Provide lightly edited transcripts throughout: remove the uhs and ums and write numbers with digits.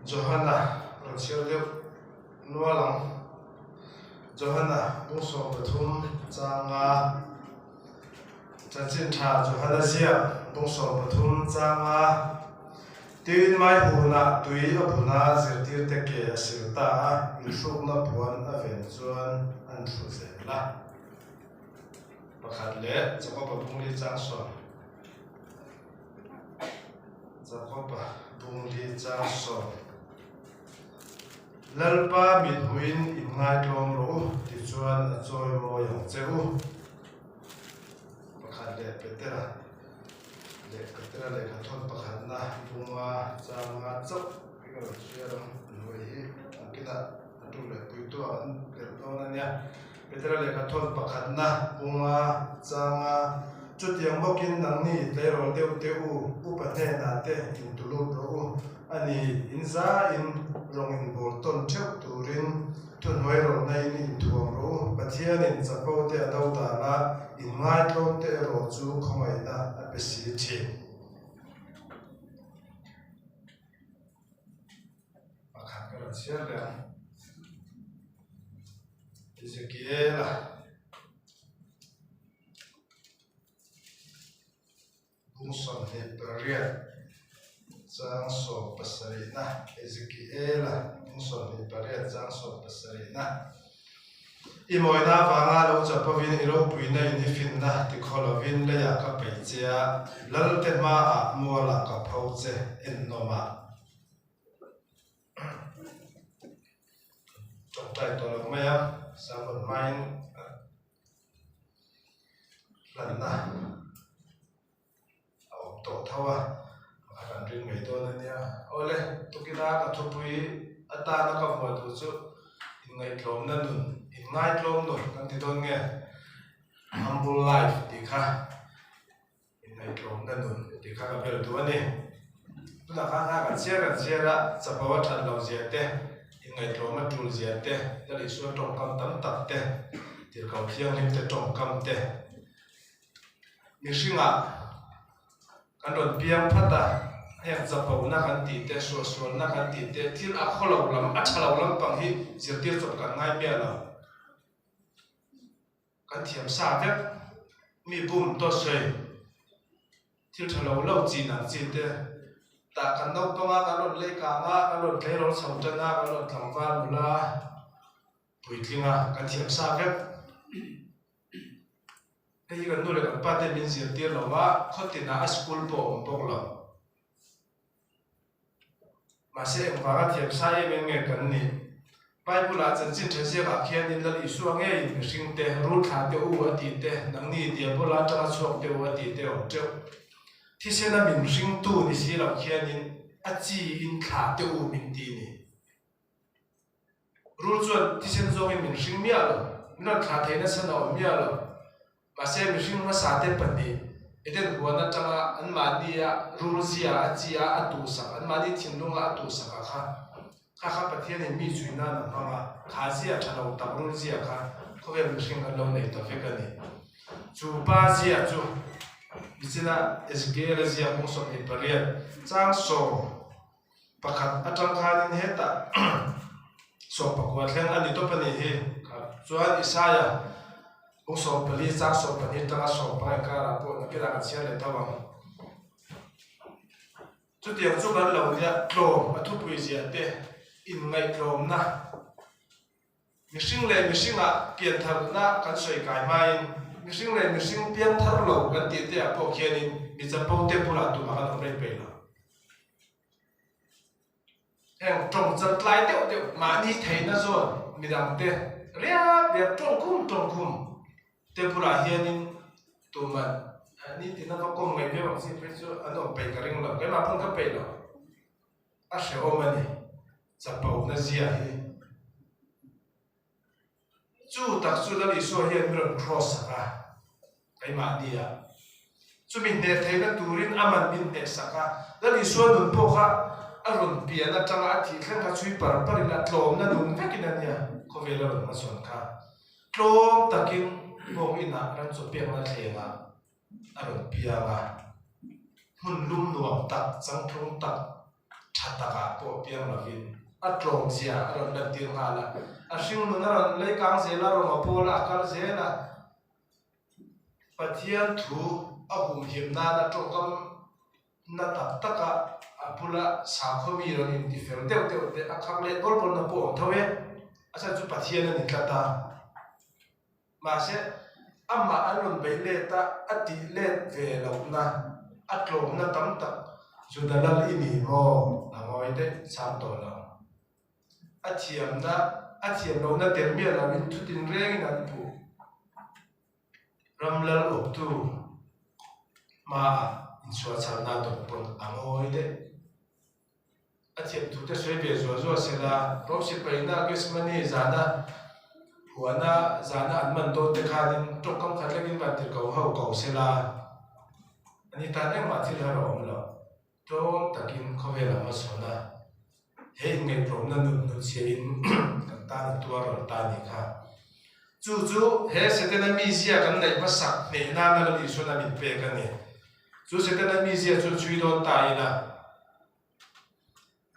Johanna Rochelle Nualang Johanna Bungso Pathum Changa Chachin Tha Johanna Sia Bungso Pathum Changa Tin Mai Huna Tui Abuna Zirtir Teke Sirta Insukna Puan Aven Chuan Anthu Zela Pakhat le Jacob Bungli Changson Jacob Bungli Changson Lalpa Midwin Imngai Klom Ro Tichuan Ajoy Mo Yang Cheu Pakhat le Petera le Kathon Pakhat na Bunga Changa Chok Ika Chiaram Noi Akita Atu le Puitua Lertona nya Petera le Kathon Pakhat na Bunga Changa Chutiang Bokin Nangni Tero Teu Upathe Na Te Intulu Ro Ani Inza in Rongin Bolton Chep Turin Tunway Ro Nain in Tuamro Batian in Zapo Te Adawdala in Maitron Te Roju Komaina Apesiti Akakara Sierra Ezekiel Bungson Hebrew Zang so pasarina Ezekiel Bungson Hebrew Zang so pasarina Imoina vanga lo chapavin iro puina inifina tikholovin le ya ka peichia lalte ma a mola ka phauche ennoma chongtai tolok maya sabon main lanna au to thawa akan ring mai to nia ole tukina ka thupui ata na ka mo tu chu ingai tlom na nun ingai tlom no kan ti don nge humble life ti kha ingai tlom na nun ti kha ka bel tu ani tuna ka chia chapawa than lo zia te ingai tlom ma tul zia te dali su tong kam tam tak te tir kau thiang lim te tong kam te ni singa kan don piang phata yang zapau na kan ti te so na kan ti te thil a kholo lam a chalo lam pang hi zirtir chop kan ngai me la kan thiam sa vek mi bum to sei thil thalo lo chi na chi te ta kan no panga kan lon le ka nga kan lon tle ro chau ta na kan lon thamwa mula puitlinga kan thiam sa vek ei kan nu le kan pa te min zirtir lo wa khotina a school po pok lo Masih empara tiap saya mengenai ni, Bible aja cinta siapa kian ini dari suami ini sing teh rut hati uat teh, nang ni dia bola jangan suak teh uat teh ojo. Tiada min sing tu ni siapa kian ini aji in hati u min ini. Rut jual tiada zogi min sing mialo, nak hati na sana mialo. Masih min sing masa teh pendi. Eden buana tanga an mania rulzia atia atusa an mani tindunga atusa kha pathian mi chuina na manga khazia thalo ta rulzia kha khobe mishing kan lo nei to fekani chu ba zia chu bisina Ezekiel zia Bungson Hebrew chang so pakhat atang khanin heta so pakwa thleng ani to pani he chuan Isaiah Bungson pali chang so pani tanga so pa ka ra po na kira ka chia le tawang chu tiang chu kan lo nia tlo athu pui zia te in ngai tlom na mishing a pian thar na kan soi kai mai mishing pian thar lo kan ti te a po khianin mi cha po te pula tu ma kan rei pe la heng trong chan tlai te ma ni thei na zo mi dang te ria trong kum Tempura hianin tuman ni tinaka ko ngai be wang si preso ano pe karing lo ke ma pun ka pe lo a she o mani chapau na zia hi chu tak chu la li so hian ron cross ka kai ma dia chu min ne thei na turin aman min te saka la li so nun po kha aron pia na tanga thi thlen ka chui par la tlom na nun vekin ania ko vela ron ma son kha tlom takin Bong ina ran so piang na thlenga aron pianga hun lum nuam tak chang thung tak chataka po piang lavin atlong zia ron dan tir hala asing nuna ron lei kang zela ron apola akal zela pathian thu ahum himna na tokam na tak taka apula sakhomi ron in tifel deu deu te akhak le bol bol na po thawe asa chu pathian ni kata ma se amma anon beile ta ati le ve lo na atlom na tam tak judalal ini mo angoi te sam to la athiam lo na termia la min thutin reng nan pu ramlal op tu ma insua charna to pon angoi te athiam tu te soi be zo sela ro si paina gesmani zana huana zana anman to te khanin tokam khatlagin ban tir ko ho ko sela ani ta ne ma thil ha ro lo to takin khovela ma sona he nge prom na nu chein kan ta na tua ro ta ni kha chu he setena mi zia kan nei pasak ne na na li sona min pe kan ni chu setena mi zia chu chui do ta ina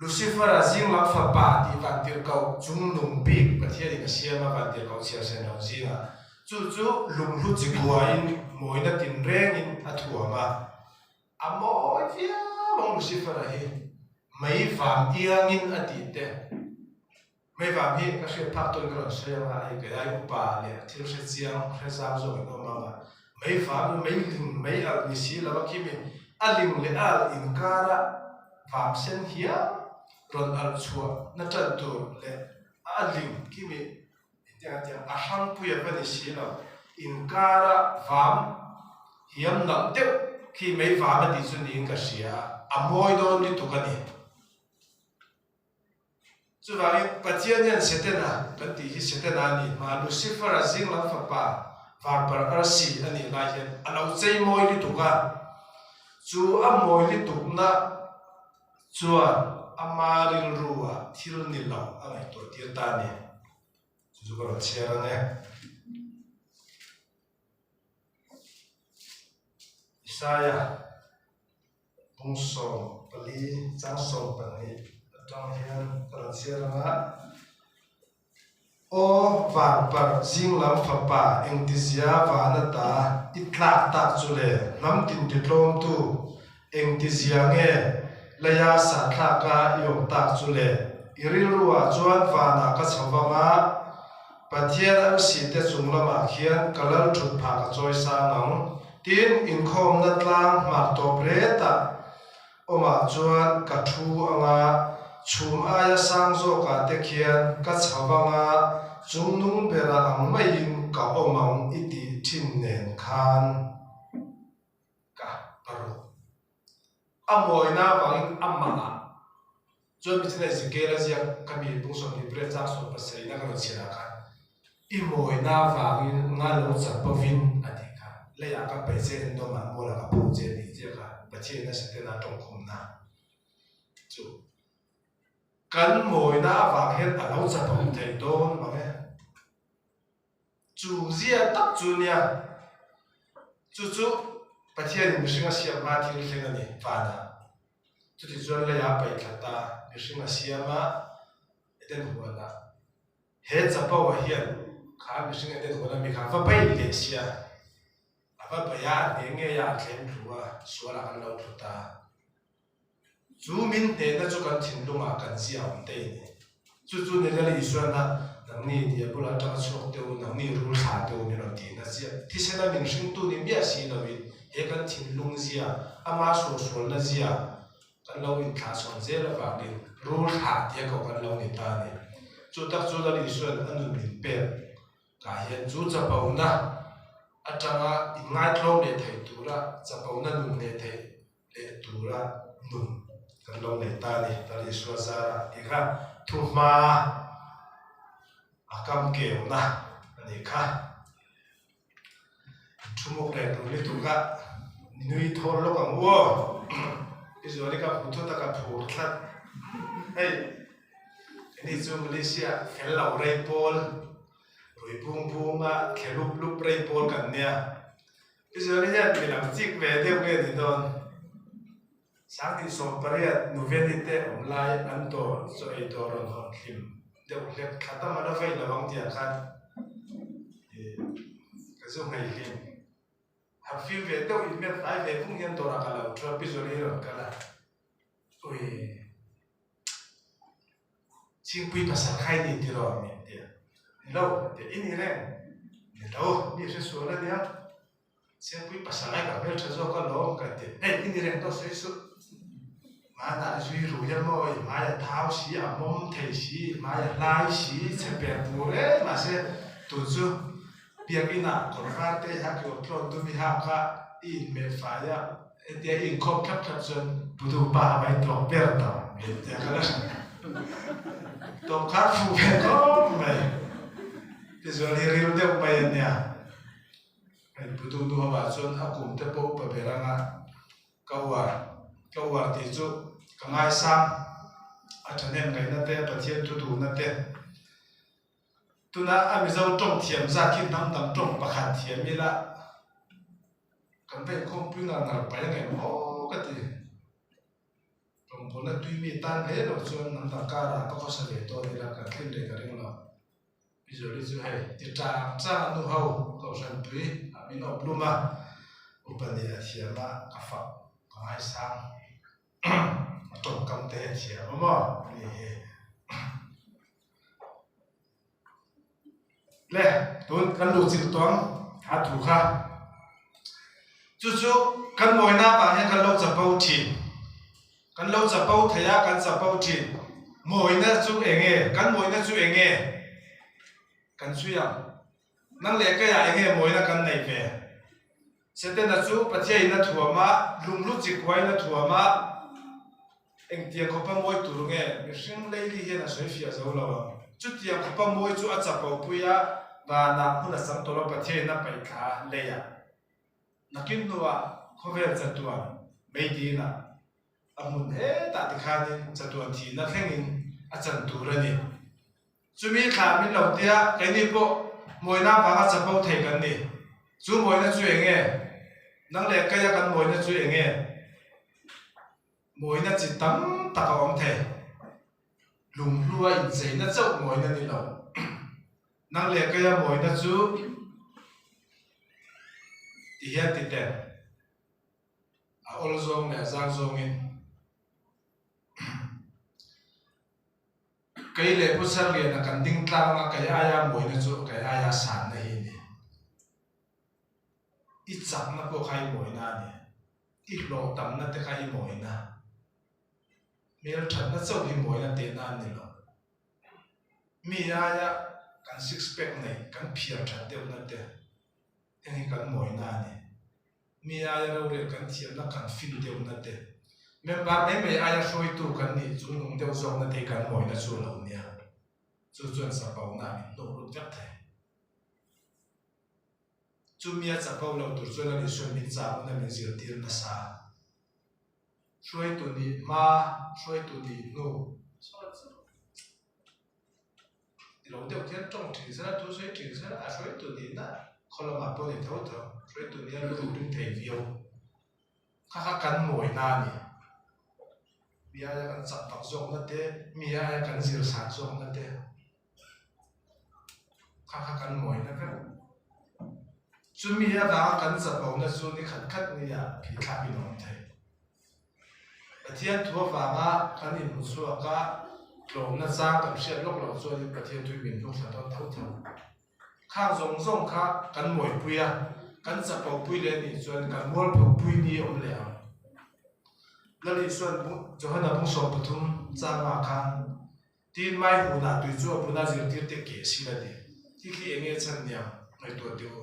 Lucifer azing la fa pa di van tir kau chung nung big pathia ni sia ma van tir kau sia sen ho zinga chu lung lu chi buain moina tin reng in athua ma amoi fia long Lucifer hi mai vam tiangin atite mai vam hi ka se phak ton ro se ma ai ke ai pa le thil se chiang khazam zo ko ma mai vam mai ling mai al ni si la ki mi aling le al in kara vam sen hia ron al chua na tan tu le aling ki mi tiang ahang pu ya pa ni si la in kara vam hiam nam te khi mấy vả mà đi xuân đi cái gì à môi đó đi tụ cái này chú vàng bắt chiên nhân sẽ thế nào bắt đi sẽ thế nào nhỉ mà Lucifer là riêng lắm phật bà và bà ở sĩ anh ấy lại hiện anh ông chơi môi đi tụ cái chú môi đi tụ na chú amaril rua thiêu ni lòng anh ấy tuổi tiền ta nè chú có chia ra nè Isaya bung song pali chang song pani atang hian karansiaranga o var par jing lam pha pa engtizia vana ta itlak ta chule nam tin ditlom tu engtizia nge laya sa thla ka yom ta chule iril ruwa chuan vana ka chawanga pathian ar si te chunglama khian kalal thut pha ka choi sa ngang tin in khom na tlang mak top re ta oma chuan ka thu anga chum aya sang zo ka te khian ka chawanga chungnung bera ang mai in ka omang iti thin nen khan ka paru amoi na wang amma chuan business ke la zia kami bung som ni pre cha so pasai na ka chira khan i moi na wang nga lo cha pavin ati lấy ác các bài trên đó mà mua là các bộ trên thì chỉ cả bài trên nó sẽ tên là trong khung na chú cắn mồi na và hết ở lâu chập ông thầy tôn mà nghe chú riêng tắc chú nha chú bài trên mình sinh ra siam ma thì sinh ra nhỉ và na chú thì cho lấy ác bài cả ta mình sinh ra siam ma đến hồ na hết chập ông hiện khá mình sinh ra đến hồ na mình khá phải bay lệ siam và bây giờ thì nghe ya khen thua số là ăn lâu thua ta chú mình thế nó cho con thìn đông à cần gì ông đây chú này là lý do na nang ni thì bữa là trong số tiêu nang ni rule thả tiêu mình làm gì na gì thì sẽ là mình sinh tu niệm bia xí là vì hệ con thìn lung gì à ama số là gì à con lâu in thả son dễ là vàng đi rule thả thì có con lâu ni ta này chú ta chú là lý do anh mình bé cả hiện chú chấp bảo na atanga ingai tlom le thei tura chapau na nun le thei le tura nun kan lo le ta ni ta li swa sa ikha thuma akam ke na ani kha thumok le tu le tu ka nui thor lo kam wo izori ka phuto ta ka phur thlat hey ni chu Malaysia fel lau rei pol rồi bung mà khéo lúc rây pol cảnh nha bây giờ này mình làm chiếc về theo cái gì thôi sáng thì số bariat nuvenite online ăn tổ cho ấy tổ rồi họ phim đều liệt khát tâm mà nó phải là vòng tiền khát cái số này phim học phim về đâu ít biết phải về cũng hiện tổ là cái là cho bây giờ này rồi cái là ôi chính quy bắt sáng khai đi thì rồi mình thì lâu thì in này lâu đi sẽ số là nhá chính quy bắt sáng cái việc cho cái lâu cái thì in này đâu sẽ số mà đã duy rồi nhá mọi mà là tháo xí à mông thấy xí mà là lai xí sẽ bền bù đấy mà sẽ tụt xuống việc in à còn ra thế ha kiểu tròn tụi mình học cả in mẹ phải à để in không khắp khắp chân bù đủ ba bài tròn bền tao mình thì cái là tao khát phụ bền không mày bây giờ đi riêu đều mày nha mình bù đủ đủ ba chân à cùng tập bộ bà bền à câu à thì chú cái ngày sáng à cho nên cái nát tê bát thiên tu tu nát tê tu na à mình giàu trồng thiểm ra khi năm năm trồng bạc hạt thiểm như là cái bên không pin là ngập phải ngày mô cái gì trồng bốn là tùy mi tan hết rồi cho năm năm cả là có sản phẩm to thì là cái thêm để cái đấy nó bây giờ đi chú hay thì trang nu hậu cầu sản tùy à mình học luôn mà upan đi thiểm mà cái phật cái ngày sáng trồng cầm tê thiểm mà lẽ tuần căn lụt chịu toán hạt thủ kha chú căn mồi na bà hay căn lâu chập bao chín căn lâu chập bao thấy à căn chập bao chín mồi na chú nghe căn mồi na chú nghe căn suy à năng lẽ cái à nghe mồi na căn này về sẽ tên là chú bắt chơi na thua mà lùng lút chịu quay na thua mà anh tiệm có bao mồi tủ nghe mình sinh lấy đi là suy phía dấu lâu chút tiệm có bao mồi chú ăn chập bao bùi à và nằm hôn là sáng tổ bắt chơi na phải khá lệ à nakin nuwa khover chatuan meidi na amun he ta tikhani chatuan thi na thlengin achan turani chumi kha min lo tia kaini po moina wanga chapau thei kan ni chu moina chu enge nang le kaya kan moina chu enge moina chi tam taka om the lung lua in chei na chau moina ni lo nang le kaya moina chu thì hiện thì tên à ôn zong này giang zong in cái lệ bút sáng liền là cần tinh tlang là cái ai mồi nó chỗ cái ai sản này nè ít chặt nó có khai mồi na nè ít lộ tầm nó tới khai mồi na miếng thật nó châu thì mồi na tiền na nè lo mi ai cần six pack này cần phiền thật đều nó tiền anh cần mồi na nè mi ai đâu để cần thiệt là cần phim đều nó tiền mình bảo em mấy ai soi tu cần đi chúng nó đều dùng nó thì cần mồi nó sôi lâu nè chú chuẩn sập bao na mình đâu luôn chắc thế chú mi sập bao lâu tu cho nó đi soi mình sao nó mình diệt tiền là sao soi tu đi ma soi tu đi nu thì lâu đều thiên trong chỉ ra tu soi chỉ ra à soi tu đi naคนละมาปนเท่าเถอะช่วยตัวนี้รู้ดึงเทวิวข้ากันมวยนานี่มีอะไรกันจับปักจงนั่นเด้มีอะไรกันสิรสารจงนั่นเด้ข้ากันมวยนะครับจุดมีอะไรกันจับเอานั่นจุดนี้ขัดนี่อ่ะพี่ข้าพี่น้องไทยประเทศทั่วฟ้ากันอินมุสลิมก็กลุ่มนั่นสร้างกับเชื่อโลกเราส่วนประเทศทุยบินโลกสะท้อนเท่าข้างส่งข้ากันมวยปุยกันจับเอาปุยเลยนี่ส่วนกันมวยปุยนี่อมแล้วแล้วนี่ส่วนจะให้นับผู้สอบปฐุมจ้างมาข้างที่ไม่หูนาตุยจู่ปุนาจิรติเตเกสิละดิที่ขี้เองฉันเนี่ยในตัวเดียว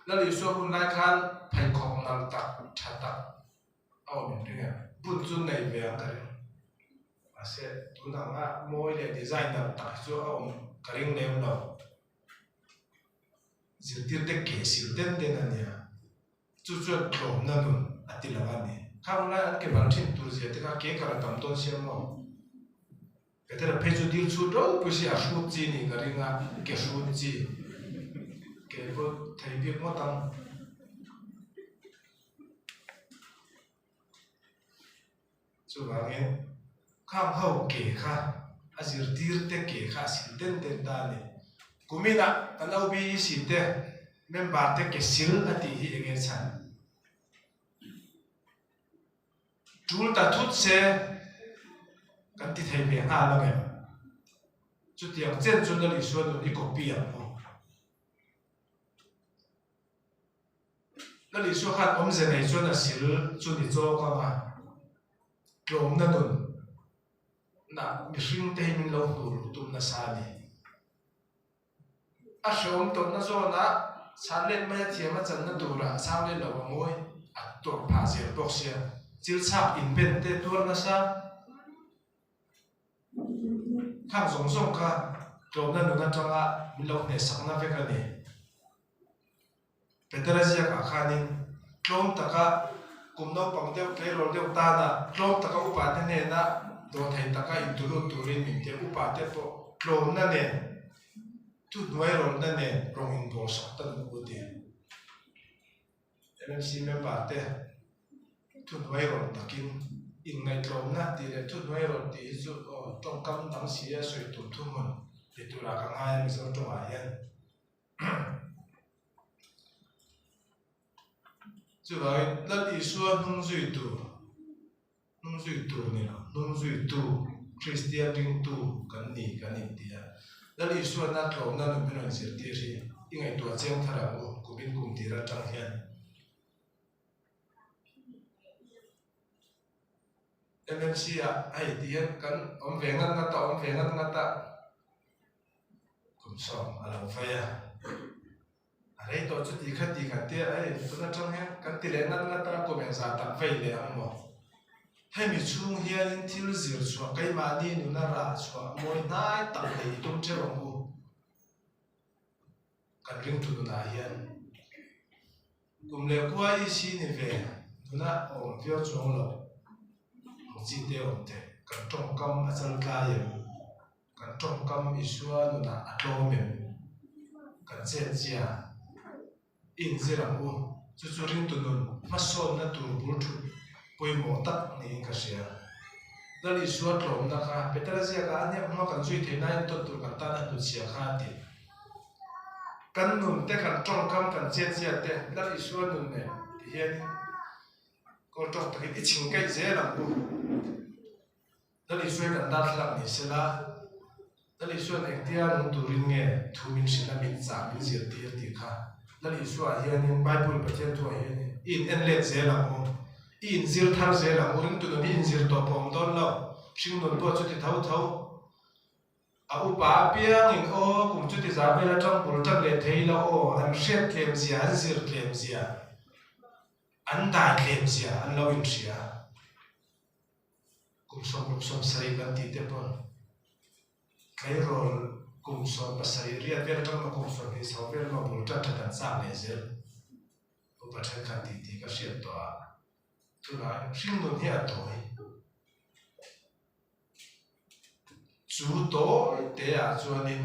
แล้วนี่ส่วนหุ่นนายข้างไผ่ของนันตักชัดตักเอาเป็นเรื่องบุญจุนในเวียงกันมาเสร็จตุนังอ่ะมวยเลยดีไซน์นันตักจู่เอากระดิ่งเลี้ยงเราจิตเด็กเกศิลเด่นเด่นอันเนี้ยจู่จู่โผล่นั่นนู่นอัติละวันนี้ข้าวนั้นอันเก็บวันที่ตัวเสียที่ข้าเกี่ยกับตำต้นเสียมั้งแต่เราเพจดีชุดเราไม่ใช่อาชุดจีนี่ก็เรื่องอ่ะเกี่ยชุดจีเกี่ยก็ไทยเบียกมาตั้ง chu wangin kham ho ke kha azir tir te ke kha sil ten ten ta ni kumina kan obi si te member te ke sil ati hi enge chan tul ta thut se kan ti thei be ha la me chu tiang chen chu na li suan no ni ko pi am mo那里说看我们现在做的是做的做干嘛？给我们那顿那米生的民老多都那啥的，啊，是我们都那说那产业没天嘛真那多了，产业老我们啊多怕些多些，就差因变的多那啥，看总总看，给我们那那种啊，民老那上那边个呢。Peterajia ka khanin klom taka kumno pangdeu kerol deu tana klom taka upate ne na do thai taka inturu turin min te upate po klom na ne tu noi rol na ne rong in bo sak tan u ti MMC member te tu noi rol takin in ngai klom na ti le tu noi rol ti chu tong kam dang sia soi tu thu mun ti tu ra ka ngai mi so to a yan就来那里说弄水多呢，弄水多 ，Christian 领多，跟你的啊，那里说那头那能不能是的是，因为多这样他让我古边工地了彰显 ，MMC 啊，哎，点跟我们原来那到，咁爽啊，浪费啊。Đấy tôi chút đi khát tiệt ấy tôi nói trong hết cái tỷ lệ ngắt ta có vẻ giá tăng vay lệ không mà hay mình chung hiền thiếu gì rồi cái mà đi nữa ra rồi mỗi ngày tăng lệ trong chế độ ngu cái riêng tụi nó hiền cùng lệ qua ý xin về nó ổn phiêu chung lo một chi tiêu ổn thế cái trong cam asal kaya cái trong cam isua nó alo mình cái chết chia in zirang u chu ring tu nun mason na tur bul thu poimo tak ni ka sia dali suat lom na kha peterazia ka anya ma kan zui the nai to tur kan ta na tu sia kha ti kan nun te kan tong kam kan che che te dali suat nun ne hian ko tok ta ki ching kai je lam u dali suai kan da thlang ni se la dali suat ek tia nun turin nge thumin sina min cha min zir ti kha Lali suwa hiyan yung Bible patyan tuwa hiyan in enlet zela mo in zir thar zela mo rin tuno in zir to pom don lau sing nun po chuti thau a upa piang in o kum chuti zabela trong bul tak le thei la o an shet tlem zia an zir tlem zia an dai tlem zia an lau in ria kum som sari kan ti te pon kai rol kum son pasari riat vel tang kum son hi sau vel ma bul ta tan sa le zel u pa than khan ti ka siat to a tu la sing nun hi a to hi chu to te a chuanin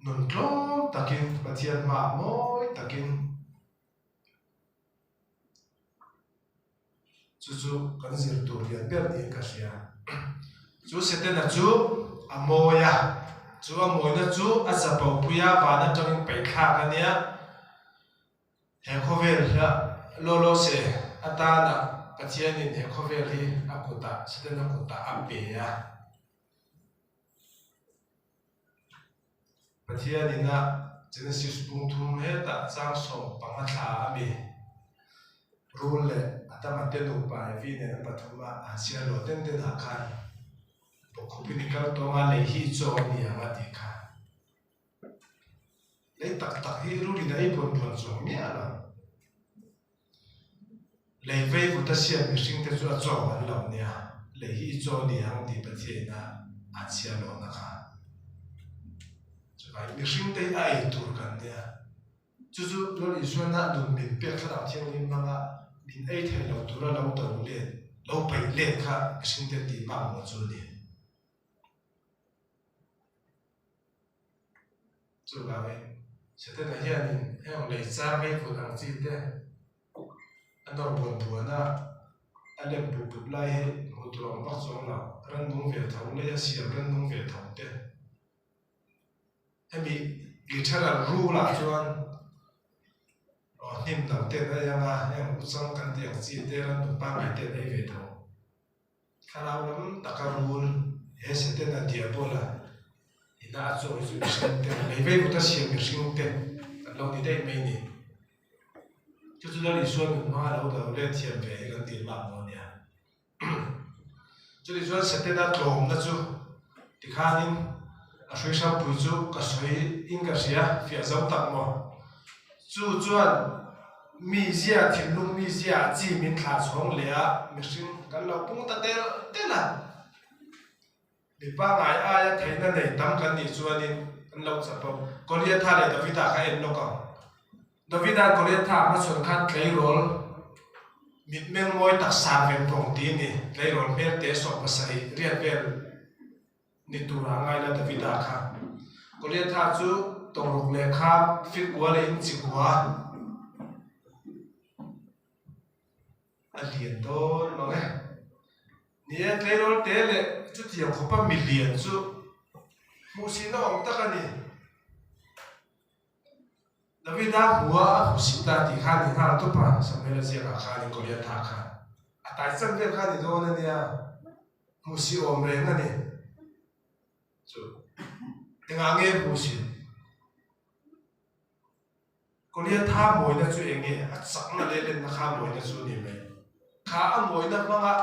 nun tlom takin pathian ma moi takin chu kan zir tur rian ber ni ka sia chu seten a chu amoya chu amoy na chu asapau puya vana tawin paikha kania he khovel la lolo se atana pathianin he khovel hi akuta seten akuta apeya pathianina Genesis bungthum he ta chang som pangatha ami rule atama tenu pa vi ne pathuma asia lo ten akhan Kopinical tonga le hi cho ni ama ti kha le tak hi ru ri dai pon cho mi ala le vei vu ta sian mi sing te chu a cho an lo nia le hi cho ni ang ti pathe na a chia lo na kha chu ai mi sing te ai tur kan nia chu lo li so na dun min pe kha thiang ni ma min ai the lo tur lo to le lo pai le kha sing te ti ma mo chu ni chu la ve se te na hian he ong le cha ve fu dang chi te anor bon bu na anh em bục bục lại hết một tuần bắc xuống nào ran nung về thầu lấy xiêm ran nung về thầu thế em bị guitar là ru là cho anh nim đầu tiên là yang à em cũng xong căn tiền gì thế ran nung ba ngày tiền ấy về thầu khá là lắm tất cả ru hết sẽ tên là diabol là ina cho rồi sinh tiền lấy về một ta xiêm được sinh tiền lâu đi đây mấy nè就知道你说你妈老的练天呗，跟点嘛么呢？这里说实在那种那就，你看你，水上不就个水应该是呀，非常大么？就转米线天龙米线，居民他从了，没事，跟老公他得了，你把爱爱呀睇那你当跟你说你，跟老实不，嗰啲他嚟就非打开人咯讲。Davidan ko lihat tha ma chun khan tleirol mit meng moi tak san ven thong ti ni tleirol mer te so pasai riat vel ni tura ngai la Davida kha ko lihat tha chu tong ruk le kha fit kwa le in chi kwa alien to ma nge ni tleirol te le chu tiang khopa million chu mu si no ong ta ni Davida hua husita di khan di khan tu pa samela zia khan ko lihat tha khan atai sang vel khan di do na nia musi om re na ni chu tengange musi ko lihat tha moi na chu enge achak na le len na kha moi na chu ni me kha a moi na manga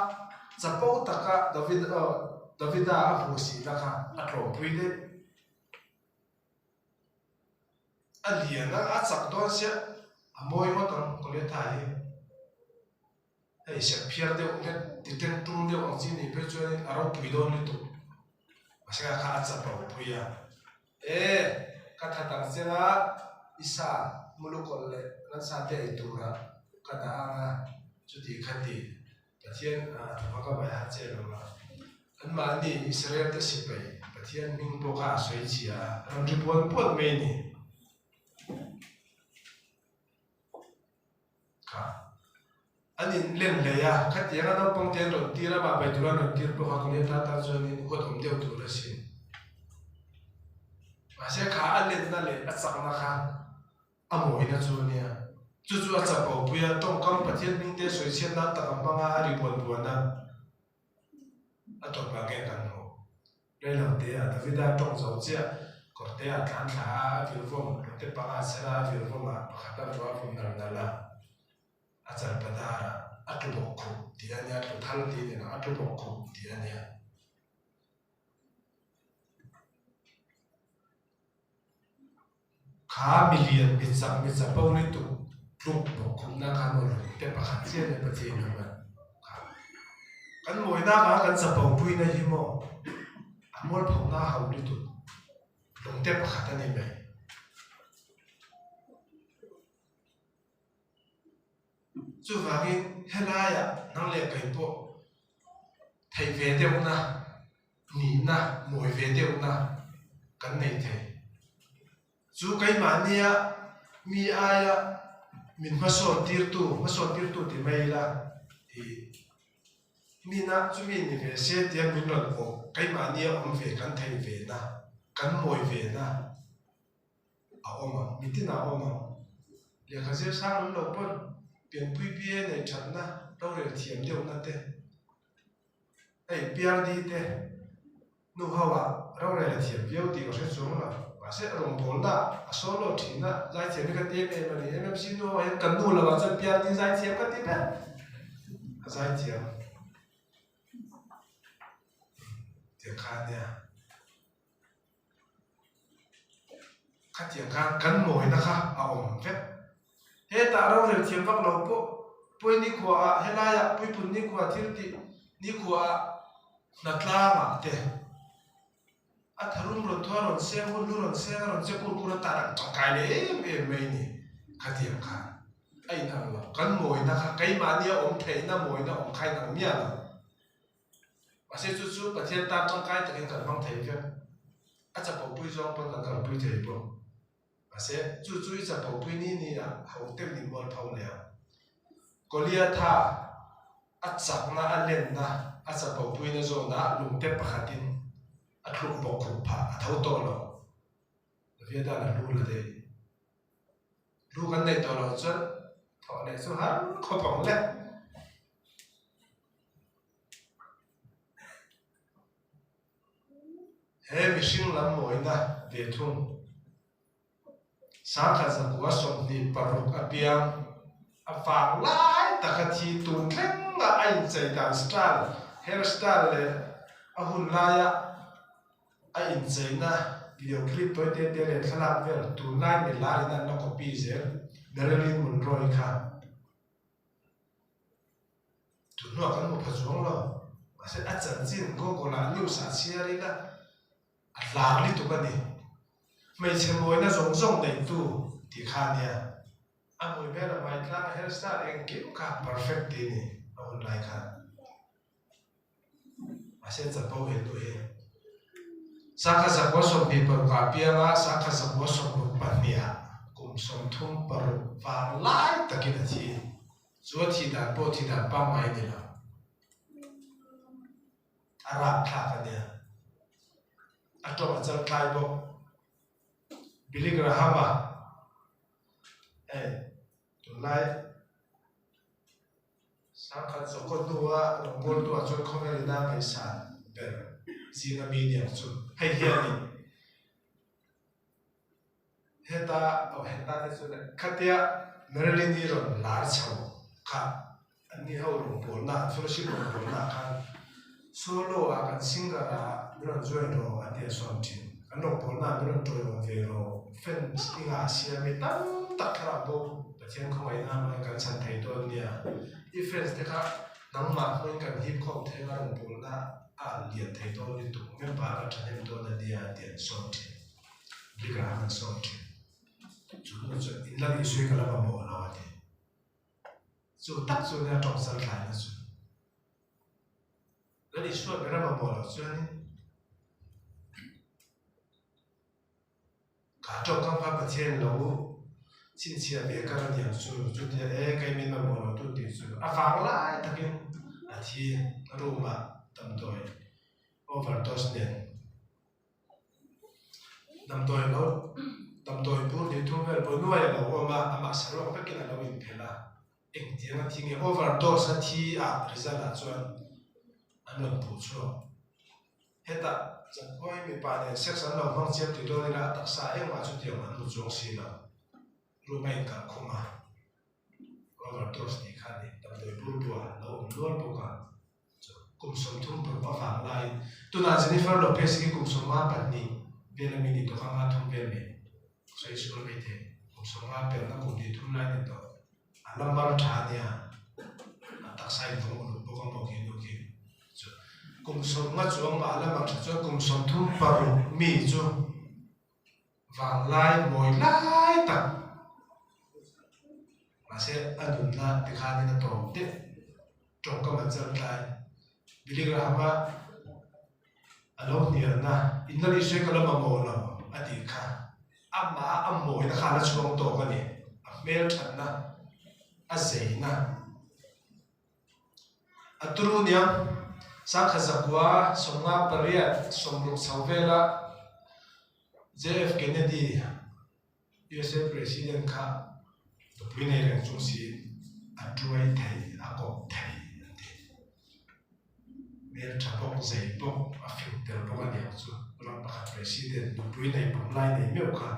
chapo taka Davida a musi na kha atro pui de alien na achak don sia amoi mo tang ko le thai ei se phiar de ong ti ten tum de ong chi ni pe chu ni aro pui don ni tu asa kha achak pa pui ya ka tha tang senga isa mulukol le ran sa te ai tu ra ka da nga chu ti khati pathian ma ka ba ha che lo ma an ma ni Israel te si pai pathian ming bo ka soi chi a ran ri pon pon me ni anh lên lấy à khách tiếng nó bông tiền rồi tiền là bà bảy tuổi rồi tiền bao học lên ta cho nên có thùng tiêu tuổi là xin mà sẽ khá anh lên na lên ăn sẵn na khá ăn mồi na cho nên chú ăn sẵn bảo bây giờ tông cam bát thiên minh tế soi chen na ta cầm băng à đi buồn buồn na ăn toàn bằng cái cắn hồ đây là tế à David đã trồng dầu chia còn tế à cán thả phiêu phong tế băng à sẽ là phiêu phong à khát ta cho phong nào là ajar padara atu bokku dianya atu thalti ni na atu bokku dianya kha million mitsa pauli tu luk bokku na kha no te pa khan chen ne pa che na ma kan moi na ka kan sa pau pui na hi mo amol phau na hau ni tu long te pa kha ta ni mai chú vàng in helai à năng lệ cái bộ thầy về tiêu na nỉ na mồi về tiêu na cái này thầy chú cái mà nia mi ai à mình mà son tir tu thì mấy là thì mi na chú mình về xe tiền mình luận bộ cái mà nia ông về cái thầy về na cái mồi về na à ông à mình tin nào ông à liền cái gì sang nó lâu bận biển bụi bia này chắn na đâu để thiểm điều na thế ấy bia đi thế nu hao à đâu để thiểm điều thì có sẽ xuống là và sẽ rồng bốn na số lô chín na giải thiểm cái tiệm này mà thì em xin nu em cần nu là vào chân bia đi giải thiểm cái tiệm đấy giải thiểm thiểm khan nha khát thiểm khan cắn mồi na kha ổng phép he ta rau rel thiam vak lo po poi ni khwa helaya poi pun ni khwa thil ti ni khwa na tla ma te a tharum ron thwa ron se hon lu ron se ron se kur kur ta ran chang kai le em mai ni khatiam kha ai na lo kan moi na kha kai ma nia om thei na moi na om khai na mia la ba se chu chu pathian ta chang kai ta kan bang thei ke a cha po pui zong pon kan pui thei po sẽ chú ý cho bầu bùi ní ní à hậu tem ní mồi phồng nè có lia tha chak na a len na a chapau pui na zo na lungte pakhatin a thluk bok khup pha a tho to lo via da na lu la de lu kan nei to lo chuan tho ne chu har kho pang le he mihring lam mawi na ve thung sáng khát giặc quá sông đi paruk apiang afang lai takati tun leng nga anh chạy đàn style hairstyle le ahun laya anh chạy na video clip tôi để lên khăn về tun lai để lai na nó copy zer Marilyn Monroe kha tun nó kan một phát xuống lo mà sẽ ăn chân chín có là nhiều sản chia đi na làm đi tụi cái này mấy chém mồi nó rong đầy tu thì khá nha anh mồi bé là mày làm hairstyle anh kiểu cả perfect đi nè ông lại khá mà sẽ chặt bao hết rồi sáng khai giặc quá sông bị bờ cà pia mà sáng khai giặc quá sông lục bát mía cùng sông thung bờ và lại tất cả thì chúa thì đàn bộ thì đàn ba mày đi là Arab khác cái này anh cho anh chân khai bộ Billy Graham tụi này sáng khát số con đua đồng bồn đua cho không ai đang ngày sản để gì là bị điểm chút hay hiện đi hết ta thế số này khát ya Marilyn đi rồi lá chầu khát anh đi hậu đồng bồn na fellowship đồng bồn na khát solo akan singara bilang join ro ati something anok polna bilang join về ro fans inga sia mi tam tak khara bo pathian khoi na ma kan san thai to nia i fans te kha nang ma khoi kan hip hop the nga rong polna a lian thai to ni tu me pa ka thanem to na dia tian something biga han something chu no chu in la ni sui kala ba mo la ati chu tak chu na tong sal khai na chu cái này suốt cái nào mà bỏ lỡ chưa nhỉ? Cả trong các pháp vật thiên lâu xin chia về các cái điểm số chút thì cái mình mà bỏ lỡ chút điểm số phẳng lại tất nhiên thì rồi mà tầm tuổi overdose nên tầm tuổi nó tầm tuổi bốn thì thu về bốn nuôi lâu mà sản lượng phải cái là lâu in phải là anh tiếng là thì nghe overdose thì result là chuẩn anh làm bổ sung hết ta chẳng coi mình bạn này xét sẵn lòng phong chiếm thì tôi là đặc xã em mà chút điểm anh một giống gì là lúc này cả không à overdose thì khá đi tầm tuổi bốn đùa lâu luôn bộ cả cùng sống thung bậc bao phẳng lại tôi là Jennifer Lopez cái cùng sống ma bản nhỉ bên là mình đi tôi khám thung bên mình xây xuống vậy thế cùng sống ma bên nó cùng đi thung lại nên đó anh làm bao trả nha đặc xã em không được bộ không bảo kia được kia cùng sống ngắt xuống mà là mặc cho cùng sống thung paru mi cho vàng lai mồi lai tập mà sẽ ăn dùng là để khai nên là tổ tết trong các mặt chân lai Billy Graham alo nhiều na Indonesia cái là mà mồi là anh đi khai âm mồi là khai là xuống tổ cái này mail thật na dễ na turu niang sáng khát giặc quá sống ngáp Paris sống lục sáu về là JF Kennedy USA President kha tụi bên này là chúng si đuôi thầy cọp thầy miền Trung Quốc dày bốc phim từ bốc anh em chú làm bác President tụi bên này bốc lại này miêu kha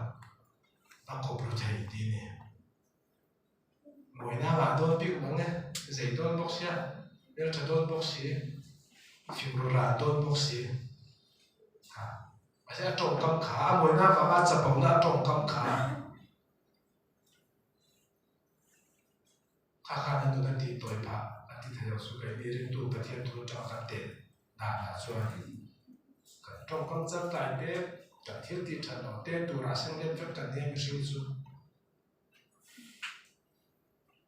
cọp thầy đi nè mỗi năm là đôi biết bằng nghe dày đôi bốc xia miền Trung đôi bốc xia phim ra đôi bốc xia mà sẽ trồng cam khá mỗi năm và ba chập bóng đã trồng cam khá khá nên tôi đi tuổi bà đi theo số cái đi đến tu bát thiên tu cho các tiền đã cho trồng cam chân lại để các thiết bị sản xuất để tu ra sinh lên các cần thêm sinh su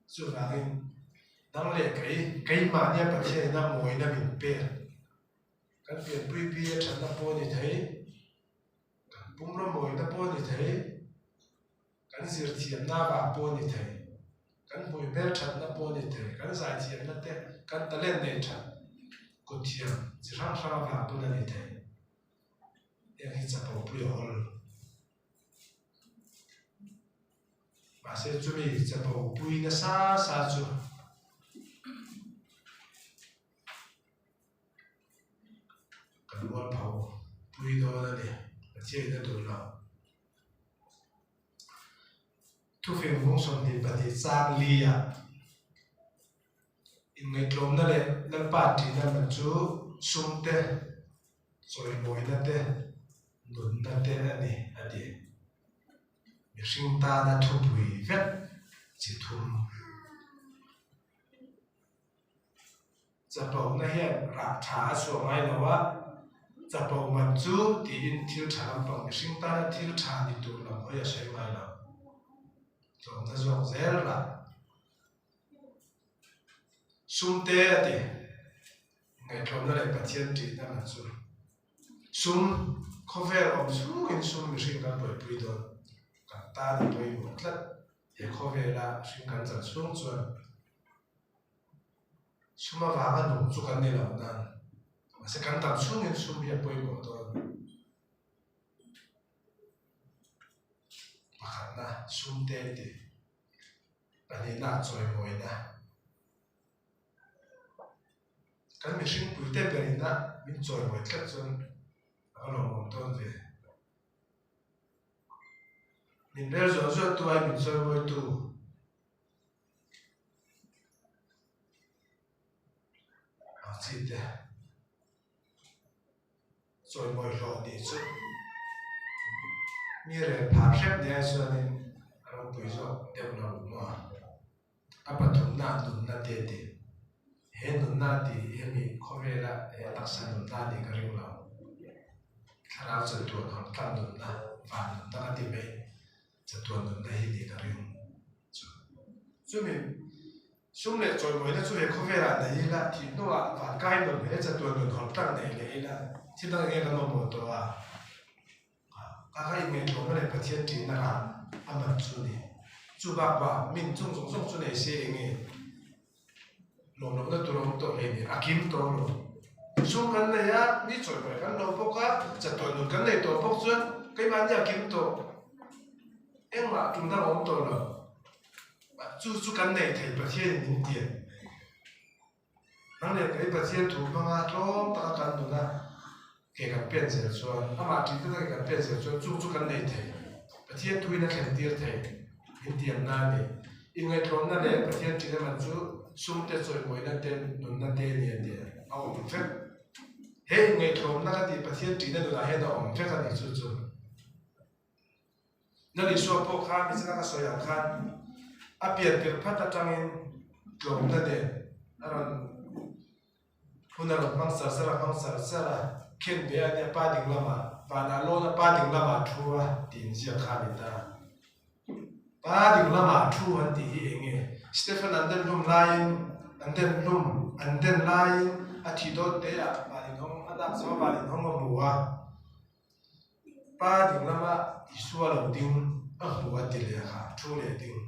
su là đang lệ cái mà nhà bát thiên năm mỗi năm mình bê cái việc bê thành năm bốn như thế bung ra mồi ta bôi như thế, cái diệt thiểm na vào bôi như thế, cái mồi bét chặt na bôi như thế, cái giải thiểm na thế, kan talent nei tha ko thiam chi rang rang va tu na ni the yang hi cha po pu hol ma se chu mi cha po pu na sa chu kan wal phau pu do na ni che na tu la thu phim vong som ni pa ti sang li ya in ngai tlom na le lal pa ti na man chu sum te soi moi na te nun na te ani adi mi sing ta na thu pui vet chi thum cha pau na hian ra tha so mai lo wa cha pau man chu ti in thil tha lam pang mi sing ta na thil tha ni tu lam ho ya sai mai lo tlom na zong zel la sum te ati ngai tlom na le pathian ti na man chu sum cover of su in sum mi sing kan poi pui do kan ta na poi mo tlat e cover la sing kan chan sung chuan suma va ga nu chu kan ni lo nan ma se kan tam sung in sum ya poi mo do pakhat na sum te ti ani na choi moi na kan mi sing pui te pe na min choi moi tlat chuan alo mong ton ve min ber zo zo tu ai min choi moi tu a chi te choi moi lo ni chu mi re pha rep ne chuan in alo pui zo dem lo ma apa thum na nun na te te he nun na ti he mi khorela he taksan nun na ni ka ring lo khara cha tu han tan nun na van nun ta ti be cha tu nun na hi ni ka ring chu mi sum le choi moi na chu he khorela nei la ti no wa van kai nun he cha tu nun han tan nei le la ti da nge ka no mo to wa ka ka nge to ma le pathian ti na ra aman chu ni chu ba ba min chung chung chung chu nei se nge lom lom na tu lom to le ni akim to lo sum kan le ya mi choi moi kan lo po ka cha to nun kan le to pok chuan kai man ya kim to eng ma tum da om to lo chu kan nei thei pathian nin tian nang le kai pathian thu ma nga tlom ta kan nu na ke kan pen se chuan ama ti ta ke kan pen se chuan chu kan nei thei pathian thu na khen tir thei in tiam na ni in ngai tlom na le pathian ti na man chu sum te choi moi na ten nun na te ni ati a om fet he ngai tlom na ka ti pathian ti na nu na he na om fet ani chu na li so po kha mi chana ka so yang khan a pian pir phat ta tangin tlom na de aron hunarot mang sar sara khen be ani pa ding lama va na lo na pa ding lama thua tin sia kha mi ta pa ding lama thu han ti hi enge Stephen anden lum lain anden lain a thi do te a ba ding hong adam so ba ding hong mo wa pa ding lama isua lo ding a huwa ti le kha thu le ding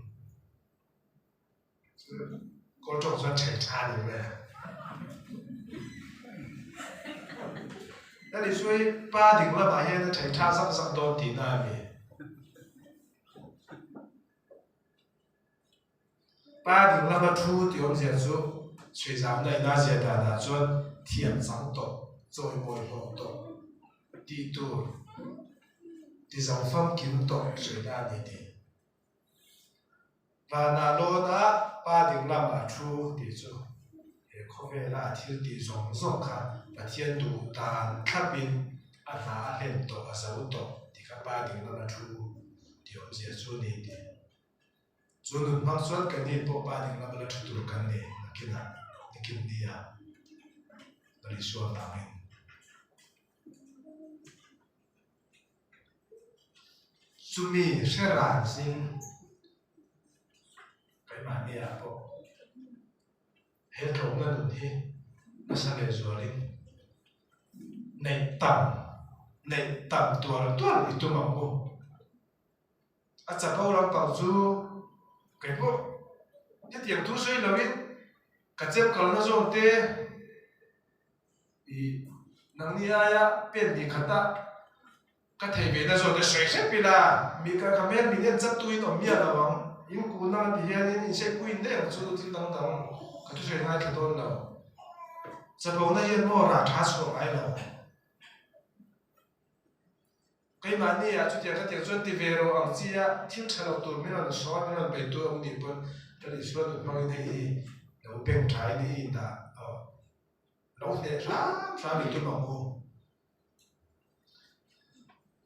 ko chok san chai cha ni me na li sui pa ding lama he na chai cha sak do ti na mi ba ding lama thu ti om sia chu chui zam nai na sia da na chuan thiam sang to choi moi lo to ti tu ti zang fam kim to chui da ni ti ba na lo na ba ding lama thu ti chu e kho ve la thil ti zong zong kha pathian du dan thlapin a na len to a sau to ti ka ba ding lama thu ti om sia chu ni ti Zunun maksuat kan ni po pa ding labala tutur kan ni kina dikim dia dari suam amin sumi seran sing kai ma ni apo he thong na nun hi na sa le zualin nei tam tuar itu mampu acha paulang pau chu cái bộ nhất tiền thu suy là biết cả chép còn nó rồi thế thì nắng ni ai bên đi khát ta cái thầy về nó rồi cái sấy sét bị là mi cái comment mi nên chấp tôi nó mi là vắng in cú na thì hiện in sẽ cú in đấy cho tôi tăng tăng cái thứ này cái đó là chấp vào này yên mua ra trả số ai là cái mà này à chút tiền cái tiền chuẩn bị về rồi ông chị à thiếu chân đầu tuần mình là số mình là bảy tuần ông đi bên cái đi số được bao nhiêu này đầu bên trái đi đã lâu thế ra bị tôi mong muốn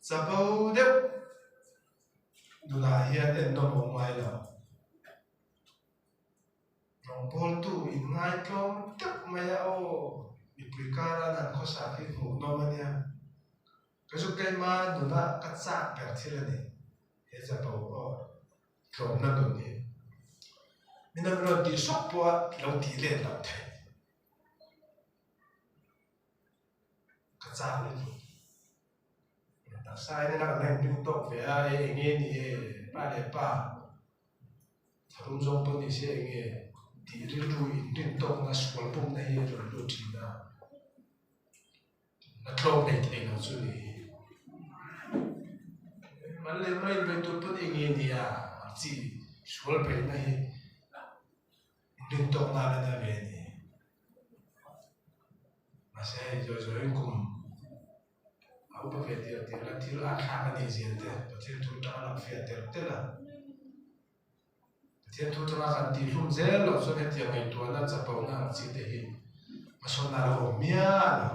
chấp vào đấyดูน่าเฮียนเอ็นโดนมองไม่แล้วรองพอลตู้อินง่ายก็ตักไม่เอามีปริการนั่นเขาสาธิตหูน้องมันเนี่ยก็สุดท้ายมาดูน่ากัดซากแบบที่ละนี่เฮ้ยจะบอกว่าตรงนั้นตรงนี้มีนักเรียนที่สอบปวดเราตีเล่นเราแทนกัดซากเลยใช่เนี่ยนักเรียนดึงตกเวียเองนี่ป้าเด็กป้าถ้ารุ่งจงปนิเสียเองที่เรียนรู้ดึงตกนะสกุลปุ่มในเรื่องรู้ทีนะนักลงในเองเราสุดนี่มันเลยไม่เป็นตัวปุ่นเองนี่อ่ะที่สกุลเป็นในดึงตกนั่นนะเว้ยนี่มาใช่จ่อยๆกุมเอาไปเดี๋ยวละที่เราอ่านกันนี่สิเดี๋ยวประเทศทุกท่านเราเฟียเดี๋ยวเดี๋ยวละประเทศทุกท่านกันที่รุ่งเจริญเราส่วนเหตุอย่างไรตัวนั้นจะเป็นอะไรสิ่งที่มาส่วนเราเมียเรา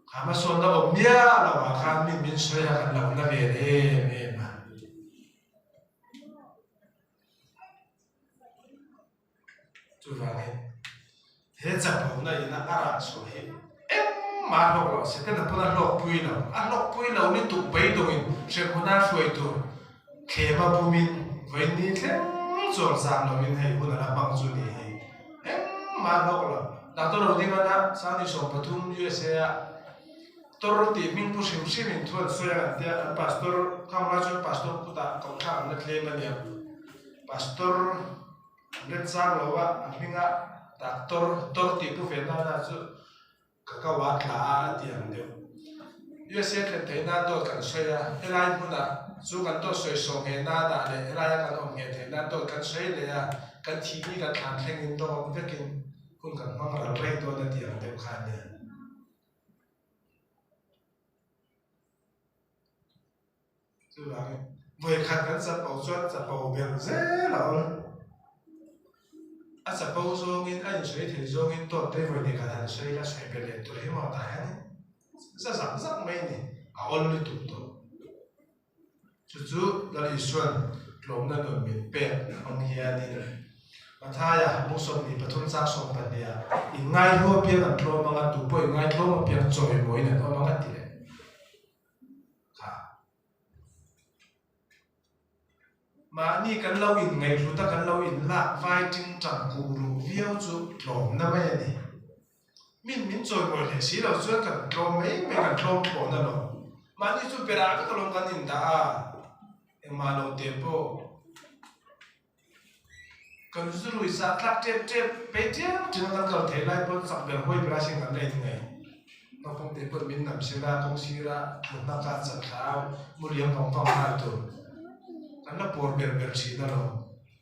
ข้ามาส่วนเราเมียเราข้ามีช่วยกันเราละเวรเมมาจุดว่าไงเหตุจะเป็นอะไรนะอะไรส่วนเหตุมาหลอกเราเสร็จแล้วพอเราหลอกปุยเราหลอกปุยเรานี่ถูกไปตรงนี้เชื่อคนน่าช่วยตัวเคมาบุมินวันนี้แค่จอดสามเรามินให้คนน่าบังจุนี่มาหลอกเราแล้วตัวเราที่มันนะสามีส่งปฐุมยูเอสเอตัวเราตีมินผู้ชิมชิมินทวนสวยกันเดียพาสตอร์ข้ามราชพาสตอร์กุตาเขาข้ามนักเลมันเนี่ยพาสตอร์เล่นสร้างเราว่ามิงะแต่ตัวตีผู้เฟนน่าจะก็วัดละเดียงเดียวยูเอสเอเป็นที่น่าตัวกันสวยอะอะไรพวกนั้นสู้กันตัวสวยส่งเงินน่าด่าเลยอะไรกันเอาเงินที่น่าตัวกันสวยเลยอะกันทีนี้กันทางแข่งกันตัวมันก็กินคุณกันมั่งเราเร่งตัวนั่นเดียวเดียวกันเนี่ยคือว่าเมื่อขัดกันจะเอาส่วนจะเอาเบลเซ่เราอาจจะพูดส่งอินอันสวยที่ส่งอินตัวเต็มวันนี้กันสวยแล้วสวยเป็นเลยตัวที่มาได้เนี่ยจะสั่งไม่เนี่ยเอาเลยถูกตัวจู่ๆเราอีส่วนลมนั่นมันมีเป็ดมันเฮียนี่มาท้ายมุสลิมปฐุมซักส่งปัญญาอีง่ายทั่วเพียงอันทั่วมังอันตุปอีง่ายทั่วเพียงจอยมวยเนี่ยก็มังอันที่เลยมานี่กันเราอินไงรู้แต่กันเราอินละไฟจริงจังกูรู้เวี่ยวจุดลมนั่นไม่เนี่ยมินจอยมวยเลยสิเราช่วยกันลมไม่กันลมปนนั่นหรอมานี่จุดเปล่าก็ลมกันอินตามาเราเตปโปกันสุรุยสักลักเจ็บไปเจ็บจนกันเราเทไล่บนสักเบลห้อยปลาเชิงกันได้ยังไงน้องคงเตปมินนำเสียราคงเสียราถูกนักการสัตว์ขาวมุเลียงของฟังมาตัวกันละปวดเบลชีนั่นหรอ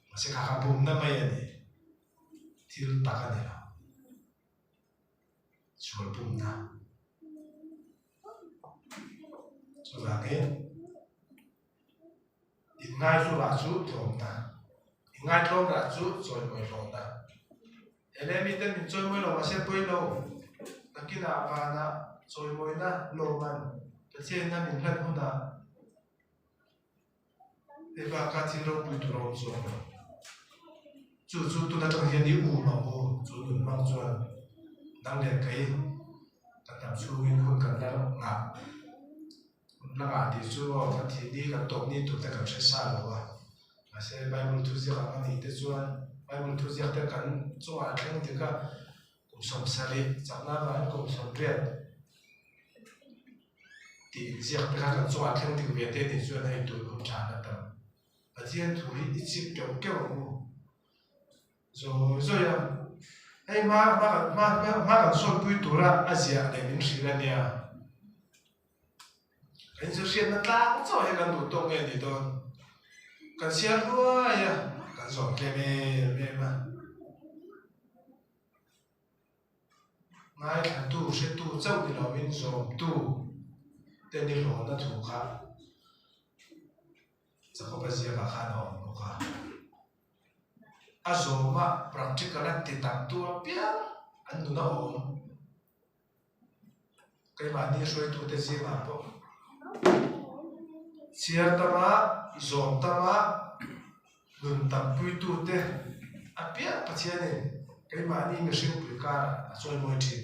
มาเสกขาบุ้มนั่นไม่ยันนี่ที่รู้ตักกันเนี่ยช่วยบุ้มนะช่วยอะไรอีกง่ายสุดละสุดตรงนะอีกง่ายตรงละสุดช่วยไม่ลงนะเอเลมิเตมิช่วยไม่ลงมาเสียไปลงนักกินอาบานะช่วยไม่นะลงมันแต่เช่นนั้นมิเล่นหุ่นนะเดี๋ยวก็ที่เราพูดถึงส่วนจู่ๆตัวนั้นต้องเห็นดีอู่มาโอ้จู่ๆบางส่วนนั่งเด็กไก่กันทำชูวินคนกันแล้วงับแล้วอาทิตย์จู่วันที่ดีกันตกนี่ตัวแต่กับเชซ่าแล้ววะมาเสไบเบิลทุเรียกมันนี่แต่ส่วนไบเบิลทุเรียกแต่กันส่วนอะไรที่ก็กุศลสลิดจากนั้นมากุศลเรียนที่เสียไปกันส่วนอะไรที่เวียดเดนส่วนให้ตัวคนชาติต่างอาจารย์ถูกอิจิปต์เกี่ยวกับโซ่ยัง hey ma kan sol pui tura azia le min sila nia kan so sian na ta so he kan du tong e ni don kan sia lua ya kan so ke me ma ngai kan tu se tu chau ni lo min so tu te ni lo na thu kha sa ko ba zia ka kha no ka azoma practical ti tam tu pia an nu na om kai ma ni soi tu te si ma po siar tama zom tama nun tam pui tu te apia pathiani kai ma ni me sing pui ka a choi moi thi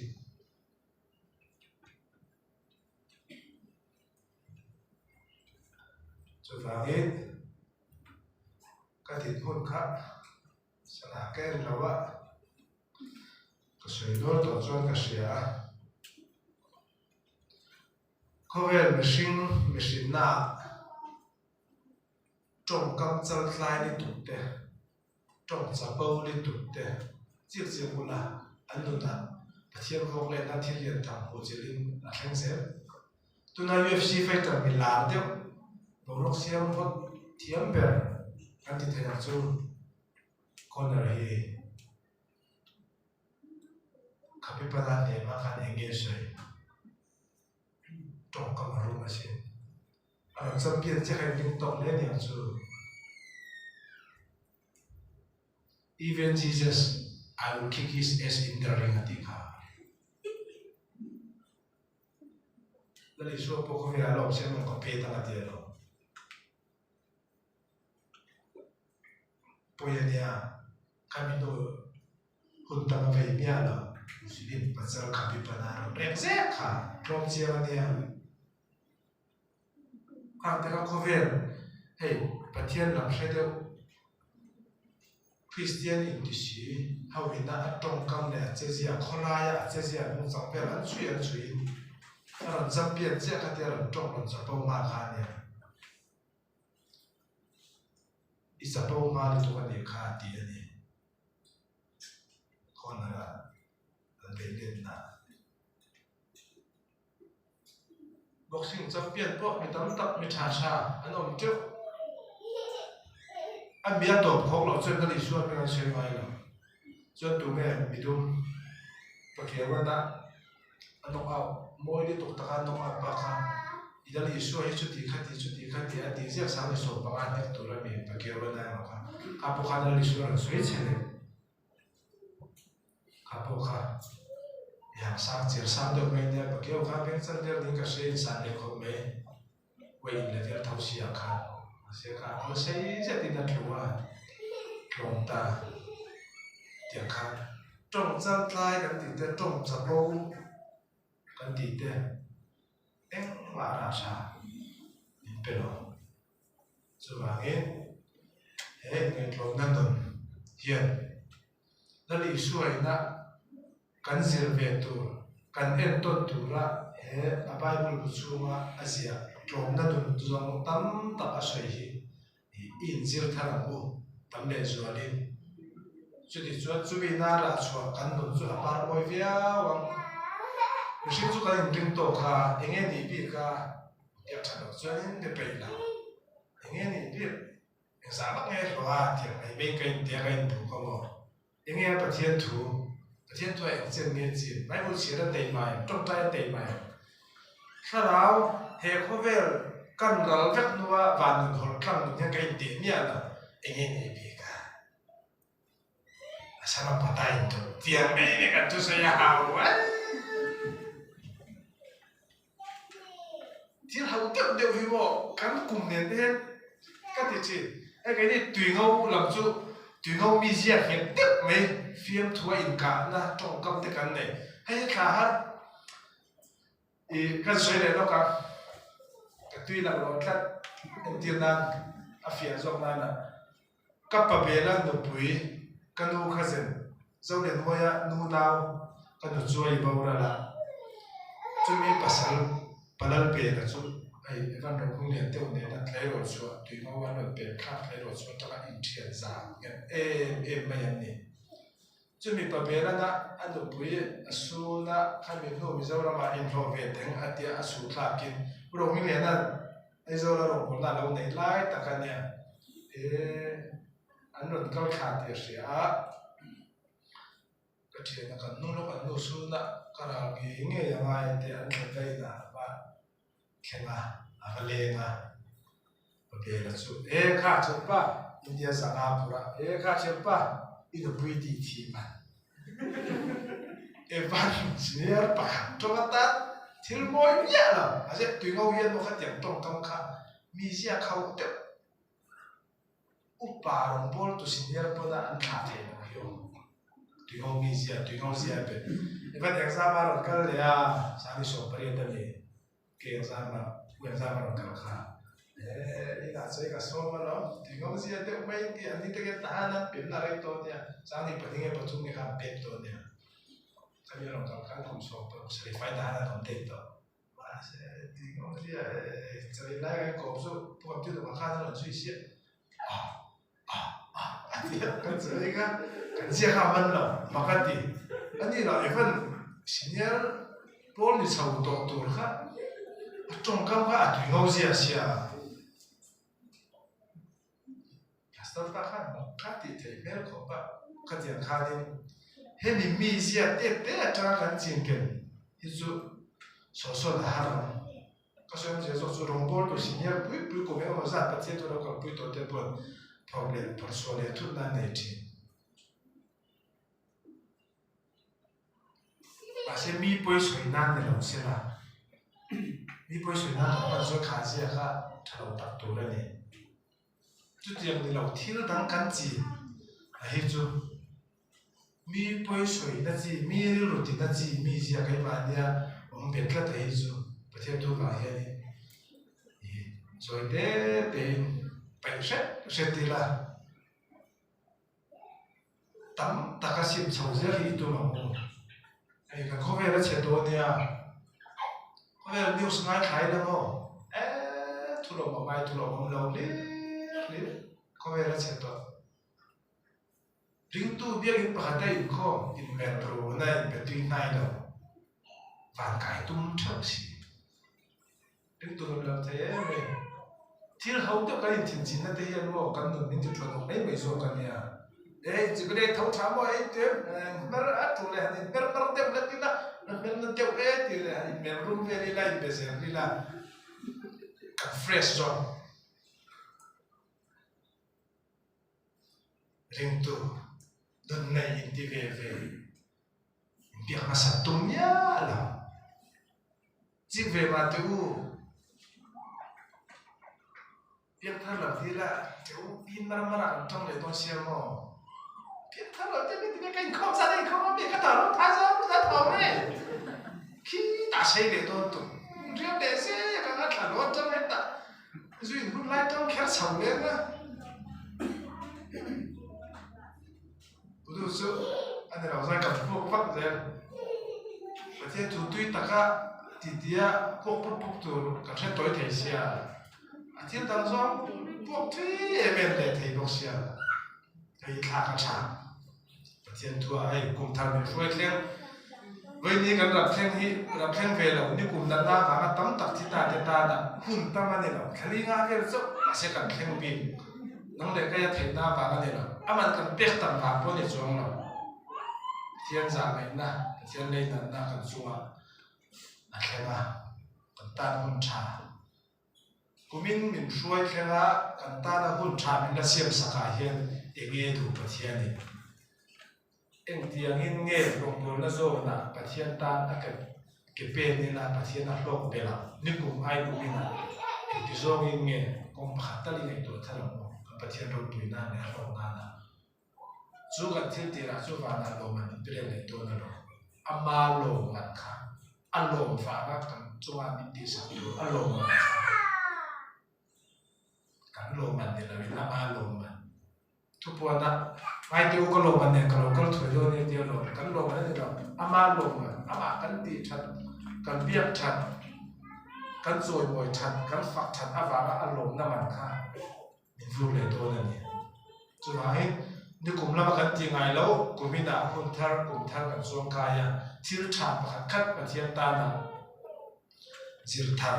chu va ge ka ti hun kha sana ken lawa ka soi no to chon ka sia khovel machine na trong kam chal tlai ni tu te trong cha bo ni tu te chi chi bula anu na pathian vok le na thil yan tham ho chelin a thleng se tu na UFC fighter mi la de borok siam hot thiam ber kan ti thena chu corner hi khapi pada ne ma kan engage sai trong kam ru ma sin champion che khai ding tok le ne chu even Jesus I will kick his ass in the ring atika dali so po ko vela lo se mo ko pe ta na dia lo po ya dia kamino hun ta ma ve mia lo silin pasal kapi pana rek se kha rom chia dia ka ta ka ko vel hey pathian lam se de Christian English how we na atong kam le chezia kholaya chezia nung chang pe an chui ran champion che ka te ran tong ran cha pau ma kha ne I sa pau ma le to ne kha ti ne khona an be le na boxing champion po mi tam tak mi tha cha an om chu anh biết tổ khóc lọ chân cái gì suốt cái chơi mai là chân tụi mẹ bị đúng và kéo qua đã anh nông ao mỗi đi tục tắc anh nông ao bạc ha ý là lý suốt hết chút thì khách thì anh đi riêng sáng đi sổ bạc anh hết tụi là mình và kéo qua đây mà ha các bộ khăn là lý suốt là suy chế này các bộ khăn yang sáng chiều sáng được mấy nhà và kéo qua bên chân đeo những cái xe sáng để không mấy quay lại theo thao xia khăn sẽ cả có xây sẽ tin là chùa lòng ta tiếng khát trong chân tay cái gì thế trong sập lâu cái gì thế em mà ra sao nhìn bên đó rồi mà nghe hết người lòng năng động hiện là lý suy na kan zir về tu kan en tot tu ra he a bible bu chunga azia rom na dun zong tam ta a sei hi in zir thara bu tam le zualin chu ti chu bi na ra chua kan nun chu a par moi via wang shi chu kan ring to kha enge ni bi ka ya thano chuanin de pe la enge ni bi sa bak nge lo a thiam ai be kai te kai bu ko mo enge pathian thu pathian thu ai chen nge chi mai bu chi ra te mai tok tai te mai kharao he khovel kan ral vek nuwa van hol klang nya kai te nya la enge ni bi ka asama patai to tiang me ne kan tu saya hau tiang hau tep de hi mo kan kum ne de ka ti chi ai cái này tùy ngô làm chú tùy ngô mi giặc hiện tiếp mấy phim thua in cả na trong công ty cái này hay cả hát cái số này nó cả cái tùy là nó cắt tiền năng à phía trong này là các bà bé là nó bùi cái nô khá dần dâu đến mỗi nô nào cái nô chui bao ra là chú mi pasal bé là chú ai văn đồng không liền tiêu này là lấy rồi chúa tùy ngô văn đồng bé khác lấy rồi chúa tất cả in thiền giả em mày anh này จุมีประเภทนั้นอันดูปุยสูนะข้ามีหนูมีเจ้าเรามาอินโทรเวทถึงอันเดียสูทากินโรงนี้นั้นไอ้เจ้าเราลงคนนั้นเราในไล่ตะกันเนี่ยอันนั้นก็ขาดเสียก็เทียนกันนู่นแล้วกันนู่นสูนะก็เราเงี้ยยังไงเดียอันนั้นได้นะว่าแค่มาอะไรเลงประเภทละสูข้าเชื่อป่ะอินเดียสังหาปุระข้าเชื่อป่ะอีดูปุยดีทีมันEvan senior pa tomatat thil moi ya la ase tui ngau hian mo kha tiang tong kam kha mi sia khau te upa rong bol tu senior pona an tha the no hiyo tui ngau mi sia pe Evan exam ar kal le ya sani so pare ta ni ke exam ar kal kha ina so ka so ma no tui ngau sia te mai ki ani te ke ta na pin na rai to nia sani paninge pachung ni kha pet to nia kami orang kan kum so to seri fai da na tom tek to ma se ti ngom dia seri lai kan ko so po ti to ma kha na chui xie dia kan seri kan sia kha man lo ma ka ti ani la even senior pol ni chau to to kha tong kam kha tu ngau sia sia pastor ta kha ka ti te mer ko ba ka ti kha ni he mi sia te tra kan chin ken hizu so da har ka so je so rong bol to senior pui ko me ma sa pa che to ko pui to te bon problem persone tu na ne ti ba se mi poi sui nan ne lo se la mi poi sui nan pa so kha sia kha thalo tak to la ne tu tiang ni lo thil dang kan chi a hizu mi poi soi na chi mi ru ti na chi mi sia kai ba nia om bet la tai zu pathe tu ga ya ni soi de pai se ti la tam ta ka sim chau ze ri tu ma mo ai ka ko ve la che to nia ko ve news ngai khai la mo tu lo ma mai tu lo ma lo le ko ve la che to ring tu biar in pakata in ko in metro na in between nai lo van kai tum thak si ring tu lo te me thil hau to ka in thin chin na te yan mo kan nun nin chu thon nei mai so kan ya chi gre thau tha mo ai te mer a tu le han mer te na ti na mer na te ti le in mer room ve ri la in be zer ri la ka fresh zone ring tu don nei in ti ve biak ma sa tum ya la chi ve ma tu biak tha la ti la tu in mara tong le ton sia mo biak tha la te ni ka in khom sa dei khom me ka ta lo tha sa tho me ki ta sei le ton tu ria de se ka ka tha lo ton me ta zu in hun lai tong kher chau le naดูสุอันนี้เราใช้กับพวกฟักเซนประเทศทุยตะกะติดเดียพวกตัวกับเช่นตัวเทเซียอาทิตย์ตั้งซ้อมพวกที่เป็นเด็กเทพวกเซียไอ้ทากระชากประเทศทัวไอ้กลุ่มทางช่วยเลี้ยงวันนี้กันรับแข่งที่รับแข่งเวลาวันนี้กลุ่มนั้นว่ากันตั้งตักที่ตาน่ะหุ่นตั้งมันเนี่ยเราแค่นี้ง่ายแค่สุดมาเสียกันแข่งบินน้องเด็กก็จะเทหน้าว่ากันเนี่ยเรามันกันเปียกต่างหากพวกนี้ช่วงเราเทียนสามเลยนะเทียนเลยนั่นนะกันช่วงนั่นแค่ว่ากันตาหุ่นชากูมินช่วยแค่ว่ากันตาหุ่นชาเป็นกระเสียมสกายเห็นเอเงี้ยดูประเทศนี้เอ็งเตียงเงี้ยลงบนแล้วโซน่ะประเทศตาอักเก็บเป็นนี่นะประเทศนักโลกเบลานี่กูไอ้กูนี่นะเอ็งที่โซเงี้ยกูขัดตะลิงไอ้ตัวท่านเราประเทศเราตุยน่าเนี่ยเรางานนะจูกันที่ตีราจูวานาโลมันเปลี่ยนเลยตัวนั่นหรออามาโลมันค่ะอารมณ์ฟ้ากันจูวามิติสัตว์อารมณ์มันกันโลมันเนี่ยเราเป็นอามาโลมันทุกวันนะไม่เกี่ยวกับโลมันเนี่ยกับโลก็ถอยโลเนี่ยเดียวโลกันโลมันเนี่ยเราอามาโลมันอามากันตีชัดกันเบียดชัดกันโจยบ่อยชัดกันฝักชัดอาว่าอารมณ์นั่นมันค่ะมีรูปเลยตัวนั่นเนี่ยจูวาให้ นี่กลุ่มละมากันที่ไงแล้วกลุ่มนี้นะคุณท่านกลุ่มท่านกันส่วนกายที่ชาประคัดประเทียนตานะจิรธา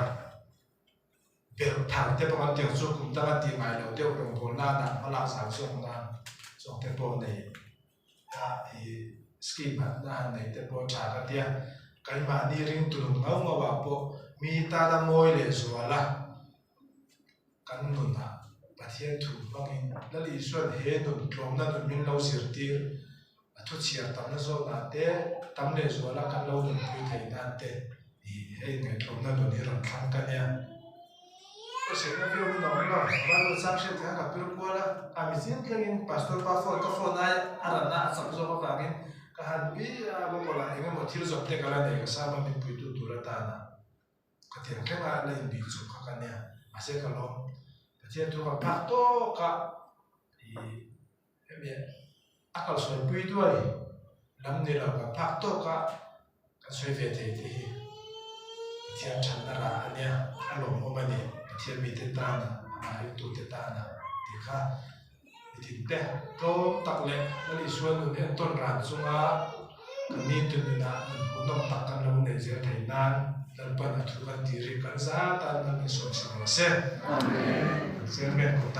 เปิดทางเทปกันเดียวส่วนกลุ่มตั้งที่ไงแล้วเดียวเป็นคนหน้านะมาหลักสามส่วนนั้นส่วนเทปในสกีมนะในเทปชากันเดียกันมานี่ริงตุนเอามาว่าพอมีตาดมวยเลยส่วนละกันนุนนะประเทศถูกบางทีนั่นอีส่วนเหตุนุนกลมนั่นนุนมินเราเสียตีทุกเสียตั้งนั้นส่วนนั้นเต้ตั้งเลยส่วนละกันเรานุนพิธีนั้นเต้ไอ้เนี่ยกลมนั่นนุนที่เราทำกันเนี่ยก็เสร็จแล้วพี่น้องเราเราสักเสร็จแล้วกับพี่ลูกวัวละอามิสินเคยกินพาสต้าพาฟอร์ก็ฟอร์นายอะไรนะสับสนมาฟังกินก็หันบีบางคนละเองก็หมดที่เราจบเด็กอะไรเนี่ยก็สามารถเป็นปุยตุตุระตานะก็เถียงแค่ว่าอะไรบีจุกกันเนี่ยอาศัยกันลงเช่นตัวพักโต้กับเนี่ยอากาศสวยปุยด้วยลำนี้เรากับพักโต้กับสวยเวทีที่เช่นชันตราเนี่ยอารมณ์ของมันเนี่ยเช่นมีเตตานะมาอยู่ตัวเตตานะที่ข้าที่เตะโต้ตักเล็กนั่นอีส่วนหนึ่งเนี่ยต้นรันสุงากันนี้ตัวนี้นะผมต้องตักกันลงในเจ้าไทยนานแล้วปัญหาทุกข์ที่ริกันซาตานมันมีส่วนสิ่งเสียเสียเงิน